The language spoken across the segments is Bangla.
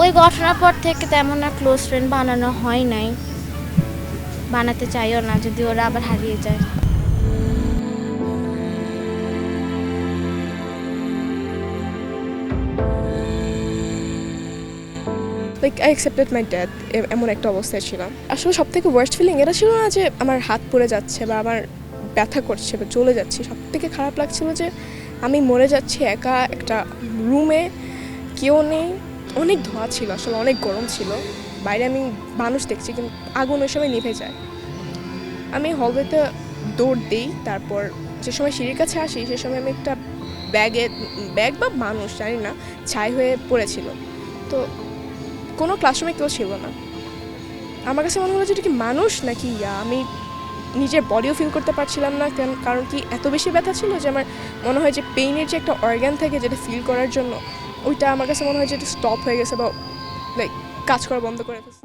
ওই ঘটনার পর থেকে তেমন আর ক্লোজ ফ্রেন্ড বানানো হয় নাই, বানাতে চাইও না যদি ওরা আবার হারিয়ে যায়। Like I accepted my death, এমন একটা অবস্থায় ছিলাম। আসলে সব থেকে ওয়ার্স্ট ফিলিং এটা ছিল না যে আমার হাত পড়ে যাচ্ছে বা আমার ব্যথা করছে বা চলে যাচ্ছি, সব থেকে খারাপ লাগছিল যে আমি মরে যাচ্ছি একা একটা রুমে, কেউ নেই, অনেক ধোঁয়া ছিল, আসলে অনেক গরম ছিল, বাইরে আমি মানুষ দেখছি কিন্তু আগুন ওই সময় নিভে যায়। আমি হলওয়েতে দৌড় দিই, তারপর যে সময় সিঁড়ির কাছে আসি সে সময় আমি একটা ব্যাগ বা মানুষ জানি না ছাই হয়ে পড়েছিল। তো কোনো ক্লাসরুমে কেউ ছিল না। আমার কাছে মনে হলো যে এটা কি মানুষ নাকি আমি নিজের বডিও ফিল করতে পারছিলাম না, কারণ কি এত বেশি ব্যথা ছিল যে আমার মনে হয় যে পেইনের যে একটা অর্গান থাকে যেটা ফিল করার জন্য, ওইটা আমার কাছে মনে হয় যে এটা স্টপ হয়ে গেছে বা লাইক কাজ করা বন্ধ করে ফেলছে।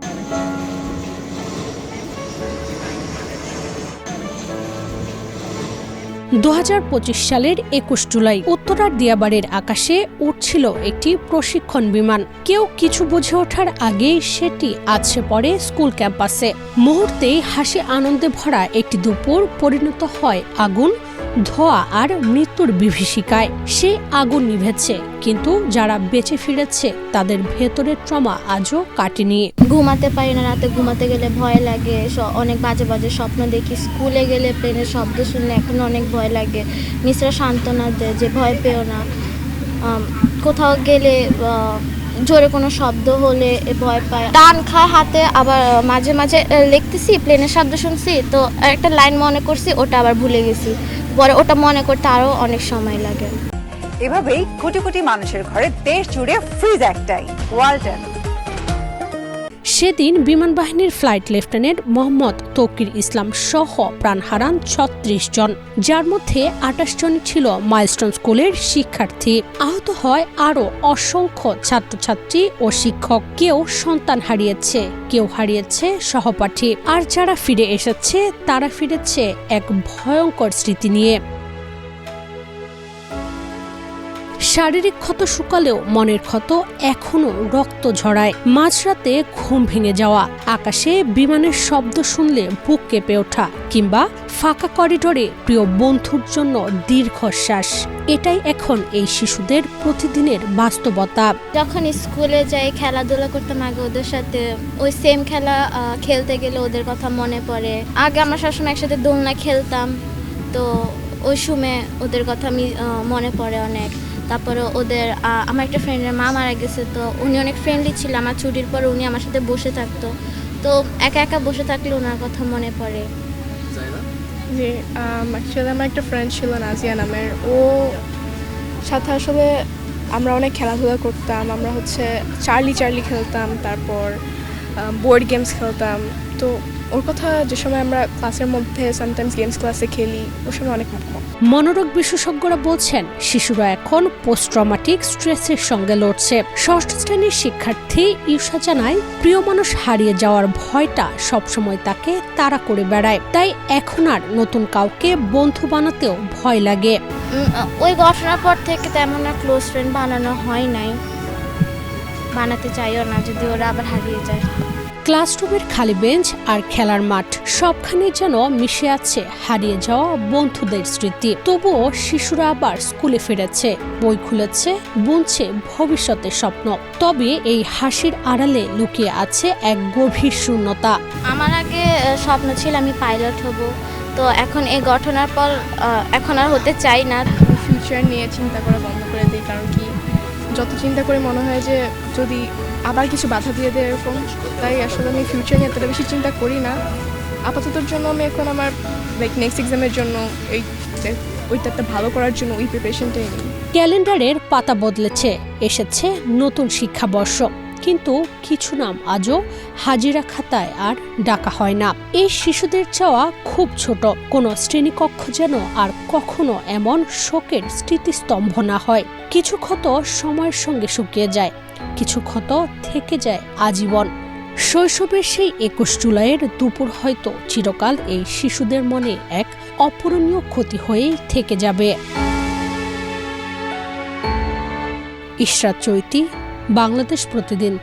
2025 সালের 21 জুলাই উত্তরার দিয়াবাড়ির আকাশে উঠছিল একটি প্রশিক্ষণ বিমান। কেউ কিছু বুঝে ওঠার আগেই সেটি আছড়ে পড়ে স্কুল ক্যাম্পাসে। মুহূর্তেই হাসি আনন্দে ভরা একটি দুপুর পরিণত হয় আগুন, ধোঁয়া আর মৃত্যুর বিভীষিকায়। সেই আগুন নিভেছে, কিন্তু যারা বেঁচে ফিরেছে তাদের ভেতরের ট্রমা আজও কাটেনি। ঘুমাতে পারি না, রাতে ঘুমাতে গেলে ভয় লাগে, অনেক বাজে বাজে স্বপ্ন দেখি। স্কুলে গেলে প্লেনের শব্দ শুনলে এখন অনেক ভয় লাগে। মিসরা সান্ত্বনা দেয় যে ভয় পেও না। কোথাও গেলে জোরে কোনো শব্দ হলে ভয় পায়। টান খায় হাতে, আবার মাঝে মাঝে লিখতেছি, প্লেনের শব্দ শুনছি তো একটা লাইন মনে করছি, ওটা আবার ভুলে গেছি, পরে ওটা মনে করতে আরও অনেক সময় লাগে। এভাবেই কোটি কোটি মানুষের ঘরে দেশ জুড়ে ফ্রিজ একটাই, ওয়ালটন। সেদিন বিমান বাহিনীর ফ্লাইট লেফটেন্যান্ট মোহাম্মদ তৌকির ইসলাম সহ প্রাণ হারান 36 জন, যার মধ্যে 28 জন ছিল মাইলস্টোন স্কুলের শিক্ষার্থী। আহত হয় আরও অসংখ্য ছাত্রছাত্রী ও শিক্ষক। কেউ সন্তান হারিয়েছে, কেউ হারিয়েছে সহপাঠী, আর যারা ফিরে এসেছে তারা ফিরেছে এক ভয়ঙ্কর স্মৃতি নিয়ে। শারীরিক ক্ষত শুকালেও মনের ক্ষত এখনো রক্ত ঝরায়। মাঝরাতে ঘুম ভেঙে যাওয়া, আকাশে বিমানের শব্দ শুনলে বুক কেঁপে ওঠা, কিংবা ফাঁকা করিডোরে প্রিয় বন্ধুর জন্য দীর্ঘশ্বাস, এটাই এখন এই শিশুদের প্রতিদিনের বাস্তবতা। যখন স্কুলে যাই, খেলাধুলা করতাম আগে ওদের সাথে, ওই সেম খেলা খেলতে গেলে ওদের কথা মনে পড়ে। আগে আমরা সবসময় একসাথে দোলনা খেলতাম, তো ওই সময় ওদের কথা আমি মনে পড়ে অনেক। তারপরে ওদের আমার একটা ফ্রেন্ডের মা মারা গেছে, তো উনি অনেক ফ্রেন্ডলি ছিল। আমার ছুটির পর উনি আমার সাথে বসে থাকতো, তো একা একা বসে থাকলে ওনার কথা মনে পড়ে। যে অ্যাকচুয়ালি আমার একটা ফ্রেন্ড ছিল নাজিয়া নামের, ও সাথে আসলে আমরা অনেক খেলাধুলা করতাম। আমরা চার্লি খেলতাম, তারপর বোর্ড গেমস খেলতাম। তো ওর কথা যে সময় আমরা ক্লাসের মধ্যে সামটাইমস গেমস ক্লাসে খেলি, ওর সময় অনেক মনে। মনোরোগ বিশেষজ্ঞরা বলছেন শিশুরা এখন পোস্ট ট্রমাটিক স্ট্রেসের সঙ্গে লড়ছে। ষষ্ঠ শ্রেণীর শিক্ষার্থী ইউসা জানায়, প্রিয় মানুষ হারিয়ে যাওয়ার ভয়টা সবসময় তাকে তাড়া করে বেড়ায়। তাই এখন আর নতুন কাউকে বন্ধু বানাতেও ভয় লাগে। ওই ঘটনার পর থেকে তেমন আর ক্লোজ ফ্রেন্ড বানানো হয় নাই, বানাতে চাইও না যদি ওরা আবার হারিয়ে যায়। ক্লাসরুমের খালি বেঞ্চ আর খেলার মাঠ, সবখানে যেন মিশে আছে হারিয়ে যাওয়া বন্ধুদের স্মৃতি। তবুও শিশুরা আবার স্কুলে ফিরেছে, বই খুলেছে, বুনছে ভবিষ্যতের স্বপ্ন। তবে এই হাসির আড়ালে লুকিয়ে আছে এক গভীর শূন্যতা। আমার আগে স্বপ্ন ছিল আমি পাইলট হব, তো এখন এই ঘটনার পর এখন আর হতে চাই না। ফিউচার নিয়ে চিন্তা করা বন্ধ করে দিই, কারণ কি যত চিন্তা করে মনে হয় যে যদি আবার কিছু বাধা দিয়ে দেয় এরকম, তাই আসলে আমি ফিউচার নিয়ে এতটা বেশি চিন্তা করি না। আপাততর জন্য আমি এখন আমার নেক্সট এক্সামের জন্য ওইটা ভালো করার জন্য ওই প্রিপারেশনটাই নিই। ক্যালেন্ডারের পাতা বদলেছে, এসেছে নতুন শিক্ষাবর্ষ, কিন্তু কিছু নাম আজও হাজিরা খাতায় আর ডাকা হয় না। এই শিশুদের চাওয়া খুব ছোট, কোনো শ্রেণীকক্ষ যেন আর কখনো এমন শোকের স্মৃতিস্তম্ভ না হয়। কিছু ক্ষত সময়ের সঙ্গে শুকিয়ে যায়, কিছু ক্ষত থেকে যায় আজীবন। শৈশবের সেই 21 জুলাইয়ের দুপুর হয়তো চিরকাল এই শিশুদের মনে এক অপূরণীয় ক্ষতি হয়েই থেকে যাবে। ইশরাত চৈতি, বাংলাদেশ প্রতিদিন।